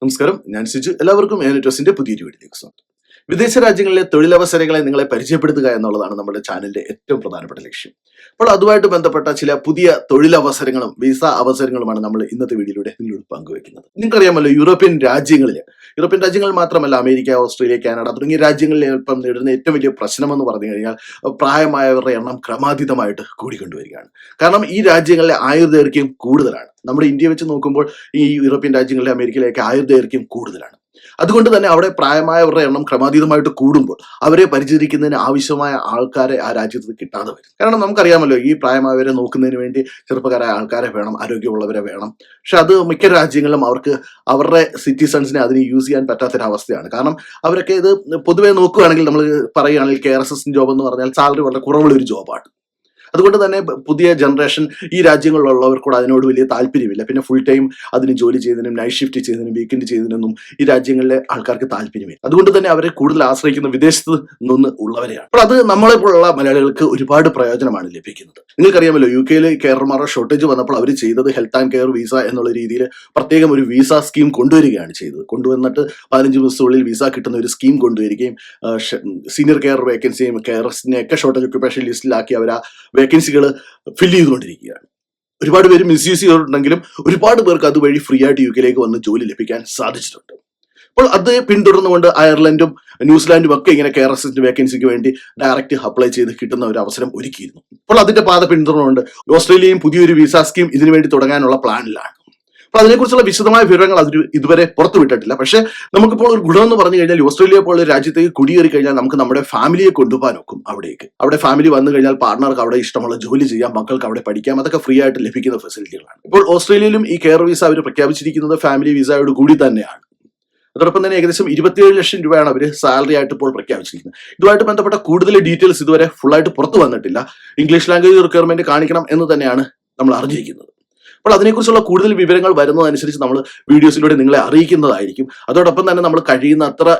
നമസ്കാരം, ഞാൻ സിജു. എല്ലാവർക്കും ഏനറ്റോസിന്റെ പുതിയൊരു വീഡിയോയിലേക്ക് സ്വാഗതം. വിദേശ രാജ്യങ്ങളിലെ തൊഴിലവസരങ്ങളെ നിങ്ങളെ പരിചയപ്പെടുത്തുക എന്നുള്ളതാണ് നമ്മുടെ ചാനലിന്റെ ഏറ്റവും പ്രധാനപ്പെട്ട ലക്ഷ്യം. അപ്പോൾ അതുമായിട്ട് ബന്ധപ്പെട്ട ചില പുതിയ തൊഴിലവസരങ്ങളും വിസ അവസരങ്ങളുമാണ് നമ്മൾ ഇന്നത്തെ വീഡിയോയിലൂടെ നിങ്ങളോട് പങ്കുവെക്കുന്നത്. നിങ്ങൾക്കറിയാമല്ലോ, യൂറോപ്യൻ രാജ്യങ്ങൾ മാത്രമല്ല, അമേരിക്ക, ഓസ്ട്രേലിയ, കാനഡ തുടങ്ങിയ രാജ്യങ്ങളിൽ ഇപ്പം നേരിടുന്ന ഏറ്റവും വലിയ പ്രശ്നമെന്ന് പറഞ്ഞു കഴിഞ്ഞാൽ പ്രായമായവരുടെ എണ്ണം ക്രമാതീതമായിട്ട് കൂടിക്കൊണ്ടുവരികയാണ്. കാരണം ഈ രാജ്യങ്ങളിലെ ആയുർദൈർഘ്യം കൂടുതലാണ്. നമ്മുടെ ഇന്ത്യ വെച്ച് നോക്കുമ്പോൾ ഈ യൂറോപ്യൻ രാജ്യങ്ങളിലെ അമേരിക്കയിലേക്ക് ആയുർദൈർഘ്യം കൂടുതലാണ്. അതുകൊണ്ട് തന്നെ അവിടെ പ്രായമായവരുടെ എണ്ണം ക്രമാതീതമായിട്ട് കൂടുമ്പോൾ അവരെ പരിചരിക്കുന്നതിന് ആവശ്യമായ ആൾക്കാരെ ആ രാജ്യത്ത് കിട്ടാതെ വരും. കാരണം നമുക്കറിയാമല്ലോ, ഈ പ്രായമായവരെ നോക്കുന്നതിന് വേണ്ടി ചെറുപ്പക്കാരായ ആൾക്കാരെ വേണം, ആരോഗ്യമുള്ളവരെ വേണം. പക്ഷെ അത് മിക്ക രാജ്യങ്ങളിലും അവർക്ക് അവരുടെ സിറ്റിസൺസിനെ അതിന് യൂസ് ചെയ്യാൻ പറ്റാത്തൊരവസ്ഥയാണ്. കാരണം അവരൊക്കെ ഇത് പൊതുവെ നോക്കുകയാണെങ്കിൽ, നമ്മൾ പറയുകയാണെങ്കിൽ കെയർ അസിസ്റ്റന്റ് ജോബ് എന്ന് പറഞ്ഞാൽ സാലറി വളരെ കുറവുള്ള ഒരു ജോബാണ്. അതുകൊണ്ട് തന്നെ പുതിയ ജനറേഷൻ ഈ രാജ്യങ്ങളിലുള്ളവർക്കൂടെ അതിനോട് വലിയ താല്പര്യമില്ല. പിന്നെ ഫുൾ ടൈം അതിന് ജോലി ചെയ്യുന്നതിനും നൈറ്റ് ഷിഫ്റ്റ് ചെയ്യുന്നതിനും വീക്കെൻഡ് ചെയ്യുന്നതിനൊന്നും ഈ രാജ്യങ്ങളിലെ ആൾക്കാർക്ക് താല്പര്യമില്ല. അതുകൊണ്ട് തന്നെ അവരെ കൂടുതൽ ആശ്രയിക്കുന്ന വിദേശത്ത് നിന്ന് ഉള്ളവരെയാണ്. അപ്പോൾ അത് നമ്മളെപ്പോലുള്ള മലയാളികൾക്ക് ഒരുപാട് പ്രയോജനമാണ് ലഭിക്കുന്നത്. നിങ്ങൾക്കറിയാമല്ലോ, യു കെയിൽ കെയർമാരുടെ ഷോർട്ടേജ് വന്നപ്പോൾ അവർ ചെയ്തത് ഹെൽത്ത് ആൻഡ് കെയർ വിസ എന്നുള്ള രീതിയിൽ പ്രത്യേകം ഒരു വിസ സ്കീം കൊണ്ടുവരികയാണ് ചെയ്തത്. കൊണ്ടുവന്നിട്ട് 15 ദിവസത്തിനുള്ളിൽ വിസ കിട്ടുന്ന ഒരു സ്കീം കൊണ്ടുവരികയും സീനിയർ കെയർ വേക്കൻസിയും കെയർസിനെയൊക്കെ ഷോർട്ടേജ് ഒക്യുപ്പേഷൻ ലിസ്റ്റിലാക്കി അവർ ആ വേക്കൻസികൾ ഫില്ല് ചെയ്തുകൊണ്ടിരിക്കുകയാണ്. ഒരുപാട് പേര് മിസ്യൂസ് ചെയ്തിട്ടുണ്ടെങ്കിലും ഒരുപാട് പേർക്ക് അതുവഴി ഫ്രീ ആയിട്ട് യു കെയിലേക്ക് വന്ന് ജോലി ലഭിക്കാൻ സാധിച്ചിട്ടുണ്ട്. അപ്പോൾ അത് പിന്തുടർന്നുകൊണ്ട് അയർലൻഡും ന്യൂസിലാൻഡും ഒക്കെ ഇങ്ങനെ കെയർ അസിസ്റ്റന്റ് വേക്കൻസിക്ക് വേണ്ടി ഡയറക്റ്റ് അപ്ലൈ ചെയ്ത് കിട്ടുന്ന ഒരു അവസരം ഒരുക്കിയിരുന്നു. അപ്പോൾ അതിന്റെ പാത പിന്തുടർന്നുകൊണ്ട് ഓസ്ട്രേലിയയും പുതിയൊരു വിസ സ്കീം ഇതിനു വേണ്ടി തുടങ്ങാനുള്ള പ്ലാനിലാണ്. അപ്പൊ അതിനെക്കുറിച്ചുള്ള വിശദമായ വിവരങ്ങൾ ഇതുവരെ പുറത്തുവിട്ടിട്ടില്ല. പക്ഷെ നമുക്കിപ്പോൾ ഒരു ഗുണം എന്ന് പറഞ്ഞു കഴിഞ്ഞാൽ, ഓസ്ട്രേലിയ പോലുള്ള രാജ്യത്തേക്ക് കുടിയേറി കഴിഞ്ഞാൽ നമുക്ക് നമ്മുടെ ഫാമിലിയെ കൊണ്ടുപോകാൻ ഒക്കും. അവിടെ ഫാമിലി വന്നു കഴിഞ്ഞാൽ പാർട്ണർക്ക് അവിടെ ഇഷ്ടമുള്ള ജോലി ചെയ്യാം, മക്കൾക്ക് അവിടെ പഠിക്കാം. അതൊക്കെ ഫ്രീ ആയിട്ട് ലഭിക്കുന്ന ഫെസിലിറ്റികളാണ്. ഇപ്പോൾ ഓസ്ട്രേലിയയിലും ഈ കെയർ വിസ അവർ പ്രഖ്യാപിച്ചിരിക്കുന്നത് ഫാമിലി വിസയോട് കൂടി തന്നെയാണ്. അതോടൊപ്പം തന്നെ ഏകദേശം 27 ലക്ഷം രൂപയാണ് അവർ സാലറി ആയിട്ട് ഇപ്പോൾ പ്രഖ്യാപിച്ചിരിക്കുന്നത്. ഇതുമായിട്ട് ബന്ധപ്പെട്ട കൂടുതൽ ഡീറ്റെയിൽസ് ഇതുവരെ ഫുള്ളായിട്ട് പുറത്തു വന്നിട്ടില്ല. ഇംഗ്ലീഷ് ലാംഗ്വേജ് റിക്വയർമെന്റ് കാണിക്കണം എന്ന് തന്നെയാണ് നമ്മൾ അറിഞ്ഞിരിക്കുന്നത്. അപ്പോൾ അതിനെക്കുറിച്ചുള്ള കൂടുതൽ വിവരങ്ങൾ വരുന്നതനുസരിച്ച് നമ്മൾ വീഡിയോസിലൂടെ നിങ്ങളെ അറിയിക്കുന്നതായിരിക്കും. അതോടൊപ്പം തന്നെ നമ്മൾ കഴിയുന്ന അത്ര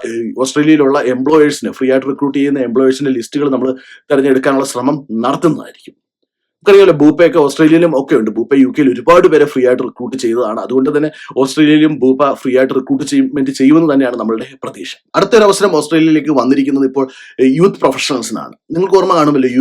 ഓസ്ട്രേലിയയിലുള്ള എംപ്ലോയേഴ്സിന്, ഫ്രീ ആയിട്ട് റിക്രൂട്ട് ചെയ്യുന്ന എംപ്ലോയേഴ്സിന്റെ ലിസ്റ്റുകൾ നമ്മൾ തിരഞ്ഞെടുക്കാനുള്ള ശ്രമം നടത്തുന്നതായിരിക്കും. നമുക്കറിയാമല്ലോ, ബൂപ്പയൊക്കെ ഓസ്ട്രേലിയയിലും ഒക്കെ ഉണ്ട്. ബൂപ്പ യു കെയിൽ ഒരുപാട് പേരെ ഫ്രീ ആയിട്ട് റിക്രൂട്ട് ചെയ്തതാണ്. അതുകൊണ്ട് തന്നെ ഓസ്ട്രേലിയയിലും ബൂപ്പ ഫ്രീ ആയിട്ട് റിക്രൂട്ട് ചെയ്യുമെന്ന് തന്നെയാണ് നമ്മളുടെ പ്രതീക്ഷ. അടുത്തൊരു അവസരം ഓസ്ട്രേലിയയിലേക്ക് വന്നിരിക്കുന്നത് ഇപ്പോൾ യൂത്ത് പ്രൊഫഷണൽസിനാണ്. നിങ്ങൾക്ക് ഓർമ്മ കാണുമല്ലോ,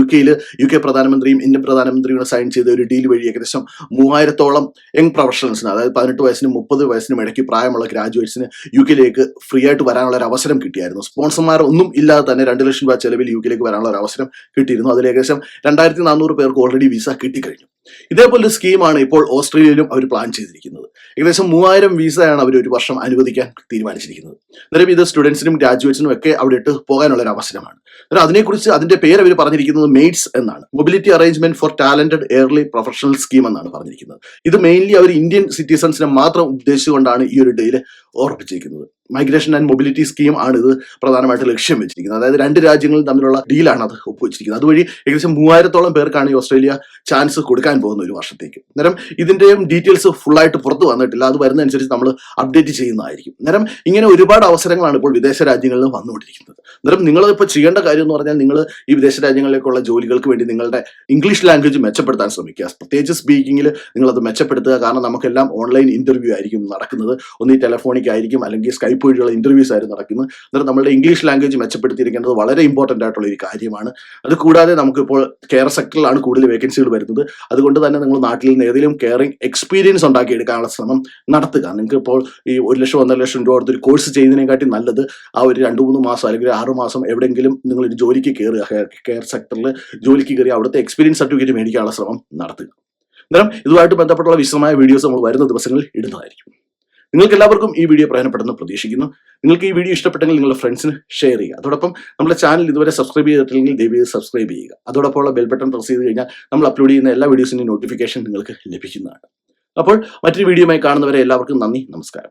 യു കെ പ്രധാനമന്ത്രിയും ഇന്ത്യൻ പ്രധാനമന്ത്രിയും സൈൻ ചെയ്ത ഒരു ഡീൽ വഴി ഏകദേശം 3000-ഓളം യങ് പ്രൊഫഷണൽസിന്, അതായത് 18 വയസ്സിനും 30 വയസ്സിനും ഇടയ്ക്ക് പ്രായമുള്ള ഗ്രാജുവേറ്റ്സിന് യു കെയിലേക്ക് ഫ്രീ ആയിട്ട് വരാനുള്ള ഒരു അവസരം കിട്ടിയായിരുന്നു. സ്പോൺസർമാർ ഒന്നും ഇല്ലാതെ തന്നെ 2 ലക്ഷം രൂപ ചെലവിൽ യു കെയിലേക്ക് വരാനുള്ള ഒരു അവസരം കിട്ടിയിരുന്നു. അതിൽ ഏകദേശം 2400 പേർക്ക് ഓൾറെഡി വിസ കിട്ടിക്കഴിഞ്ഞു. ഇതേപോലൊരു സ്കീമാണ് ഇപ്പോൾ ഓസ്ട്രേലിയയിലും അവർ പ്ലാൻ ചെയ്തിരിക്കുന്നത്. ഏകദേശം 3000 വിസയാണ് അവർ ഒരു വർഷം അനുവദിക്കാൻ തീരുമാനിച്ചിരിക്കുന്നത്. അന്നേരം ഇത് സ്റ്റുഡൻസിനും ഗ്രാജുവേറ്റ്സിനും ഒക്കെ അവിടെ ഇട്ട് പോകാനുള്ള ഒരു അവസരമാണ്. അന്നേരം അതിനെക്കുറിച്ച് അതിന്റെ പേര് അവർ പറഞ്ഞിരിക്കുന്നത് മെയ്റ്റ്സ് എന്നാണ്. Mobility arrangement four talented early professional scheme എന്നാണ് പറഞ്ഞിരിക്കുന്നത്. ഇത് മെയിൻലി അവർ ഇന്ത്യൻ സിറ്റിസൺസിനെ മാത്രം ഉദ്ദേശിച്ചുകൊണ്ടാണ് ഈ ഒരു ഡീല് ഓർപ്പിച്ചിരിക്കുന്നത്. മൈഗ്രേഷൻ ആൻഡ് മൊബിലിറ്റി സ്കീം ആണ് ഇത് പ്രധാനമായിട്ട് ലക്ഷ്യം വെച്ചിരിക്കുന്നത്. അതായത് 2 രാജ്യങ്ങളും തമ്മിലുള്ള ഡീലാണ് അത് ഒപ്പുവെച്ചിരിക്കുന്നത്. അതുവഴി ഏകദേശം 3000-ഓളം പേർക്കാണ് ഈ ഓസ്ട്രേലിയ ചാൻസ് കൊടുക്കാൻ പോകുന്ന ഒരു വർഷത്തേക്ക്. അന്നേരം ഇതിന്റെയും ഡീറ്റെയിൽസ് ഫുള്ളായിട്ട് പുറത്തു വന്നിട്ടില്ല. അത് വരുന്നതനുസരിച്ച് നമ്മൾ അപ്ഡേറ്റ് ചെയ്യുന്നതായിരിക്കും. അന്നേരം ഇങ്ങനെ ഒരുപാട് അവസരങ്ങളാണ് ഇപ്പോൾ വിദേശ രാജ്യങ്ങളിൽ വന്നുകൊണ്ടിരിക്കുന്നത്. അന്നേരം നിങ്ങൾ ഇപ്പോൾ ചെയ്യേണ്ട കാര്യം എന്ന് പറഞ്ഞാൽ, നിങ്ങൾ ഈ വിദേശ രാജ്യങ്ങളിലേക്കുള്ള ജോലികൾക്ക് വേണ്ടി നിങ്ങളുടെ ഇംഗ്ലീഷ് ലാംഗ്വേജ് മെച്ചപ്പെടുത്താൻ ശ്രമിക്കുക. പ്രത്യേകിച്ച് സ്പീക്കിങ്ങിൽ നിങ്ങളത് മെച്ചപ്പെടുത്തുക. കാരണം നമുക്കെല്ലാം ഓൺലൈൻ ഇന്റർവ്യൂ ആയിരിക്കും നടക്കുന്നത്. ഒന്നീ ടെലഫോണിക് ആയിരിക്കും, അല്ലെങ്കിൽ സ്കൈപ്പ് വഴിയുള്ള ഇന്റർവ്യൂസ് ആയിരുന്നു നടക്കുന്നത്. അന്നേരം നമ്മുടെ ഇംഗ്ലീഷ് ലാംഗ്വേജ് മെച്ചപ്പെടുത്തിയിരിക്കേണ്ടത് വളരെ ഇമ്പോർട്ടന്റ് ആയിട്ടുള്ള ഒരു കാര്യമാണ്. അത് കൂടാതെ നമുക്കിപ്പോൾ കെയർ സെക്ടറിലാണ് കൂടുതൽ വേക്കൻസികൾ വരുന്നത്. അതുകൊണ്ട് തന്നെ നിങ്ങൾ നാട്ടിൽ നിന്ന് ഏതെങ്കിലും കെയറിംഗ് എക്സ്പീരിയൻസ് ഉണ്ടാക്കിയെടുക്കാനുള്ള ശ്രമം നടത്തുക. നിങ്ങൾക്ക് ഇപ്പോൾ ഈ 1 ലക്ഷം 1.5 ലക്ഷം രൂപ കൊടുത്തൊരു കോഴ്സ് ചെയ്യുന്നതിനെക്കാട്ടി നല്ലത് ആ ഒരു 2-3 മാസം അല്ലെങ്കിൽ 6 മാസം എവിടെയെങ്കിലും നിങ്ങൾ ഒരു ജോലിക്ക് കയറുക, കെയർ സെക്ടറിൽ ജോലിക്ക് കയറി അവിടുത്തെ എക്സ്പീരിയൻസ് സർട്ടിഫിക്കറ്റ് മേടിക്കാനുള്ള ശ്രമം നടത്തുക. അന്നേരം ഇതുമായിട്ട് ബന്ധപ്പെട്ടുള്ള വിശദമായ വീഡിയോസ് നമ്മൾ വരുന്ന ദിവസങ്ങളിൽ ഇടുന്നതായിരിക്കും. നിങ്ങൾക്ക് എല്ലാവർക്കും ഈ വീഡിയോ പ്രയോജനപ്പെടുന്നു പ്രതീക്ഷിക്കുന്നു. നിങ്ങൾക്ക് ഈ വീഡിയോ ഇഷ്ടപ്പെട്ടെങ്കിൽ നിങ്ങളുടെ ഫ്രണ്ട്സിന് ഷെയർ ചെയ്യുക. അതോടൊപ്പം നമ്മുടെ ചാനൽ ഇതുവരെ സബ്സ്ക്രൈബ് ചെയ്തിട്ടില്ലെങ്കിൽ ദയവായി സബ്സ്ക്രൈബ് ചെയ്യുക. അതോടൊപ്പമുള്ള ബെൽ ബട്ടൺ പ്രസ് ചെയ്ത് കഴിഞ്ഞാൽ നമ്മൾ അപ്ലോഡ് ചെയ്യുന്ന എല്ലാ വീഡിയോസിന്റെയും നോട്ടിഫിക്കേഷൻ നിങ്ങൾക്ക് ലഭിക്കുന്നതാണ്. അപ്പോൾ മറ്റൊരു വീഡിയോയുമായി കാണുന്നവരെ എല്ലാവർക്കും നന്ദി, നമസ്കാരം.